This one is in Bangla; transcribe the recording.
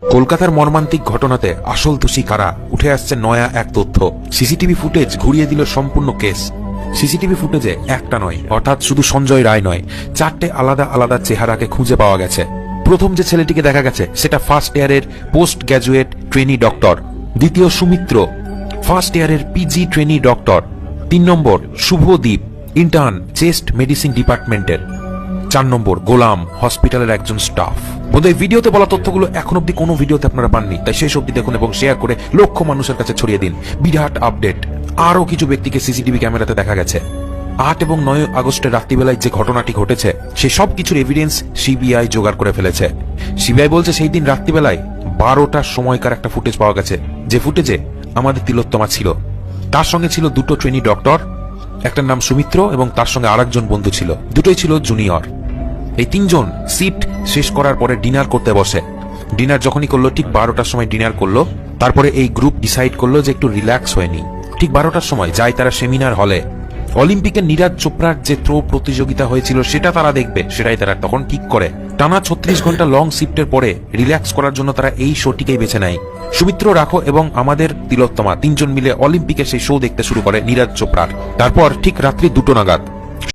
কলকাতার মর্মান্তিক ঘটনাতে আসল দোষী কারা, উঠে আসছে নয়া এক তথ্য। সিসিটিভি ফুটেজ ঘুরিয়ে দিল সম্পূর্ণ কেস। সিসিটিভি ফুটেজে একটা নয়, অর্থাৎ শুধু সঞ্জয় রায় নয়, 4টে আলাদা আলাদা চেহারাকে খুঁজে পাওয়া গেছে। প্রথম যে ছেলেটিকে দেখা গেছে সেটা ফার্স্ট ইয়ারের পোস্ট গ্র্যাজুয়েট ট্রেনি ডক্টর। দ্বিতীয় সুমিত্র, ফার্স্ট ইয়ারের পিজি ট্রেনি ডক্টর। 3 নম্বর শুভদীপ, ইন্টার্ন চেস্ট মেডিসিন ডিপার্টমেন্টের। 4 নম্বর গোলাম, হসপিটালের একজন স্টাফ। বন্ধু, এই ভিডিওতে বলা তথ্যগুলো এখন অব্দি কোনো ভিডিওতে আপনারা পাননি, তাই শেষ অব্দি দেখুন এবং শেয়ার করে লক্ষ মানুষের কাছে ছড়িয়ে দিন। বিরাট আপডেট, আরও কিছু ব্যক্তিকে সিসিটিভি ক্যামেরাতে দেখা গেছে। 8 এবং 9 আগস্টের রাত্রিবেলায় যে ঘটনাটি ঘটেছে সে সব কিছুর এভিডেন্স সিবিআই জোগাড় করে ফেলেছে। সিবিআই বলছে সেই দিন রাত্রিবেলায় 12টার সময়কার একটা ফুটেজ পাওয়া গেছে, যে ফুটেজে আমাদের তিলোত্তমা ছিল। তার সঙ্গে ছিল 2টো ট্রেনি ডক্টর, একটার নাম সুমিত্র এবং তার সঙ্গে আরেকজন বন্ধু ছিল, দুটোই ছিল জুনিয়র। এই 3 জন শিফট শেষ করার পরে ডিনার করতে বসে। ডিনার যখনই করলো, ঠিক 12টার সময় ডিনার করলো। তারপরে এই গ্রুপ ডিসাইড করলো যে একটু রিল্যাক্স হয়ে নি। ঠিক 12টার সময় যায় তারা সেমিনার হলে। অলিম্পিকের নীরাজ চোপড়ার যে থ্রো প্রতিযোগিতা হয়েছিল সেটা তারা দেখবে, সেটাই তারা তখন ঠিক করে। টানা 36 ঘন্টা লং শিফটের পরে রিল্যাক্স করার জন্য তারা এই শোটিকেই বেছে নেয়। সুমিত্র, রাখো এবং আমাদের তিলোত্তমা 3 জন মিলে অলিম্পিকের সেই শো দেখতে শুরু করে নীরাজ চোপড়ার। তারপর ঠিক রাত্রি 2টো নাগাদ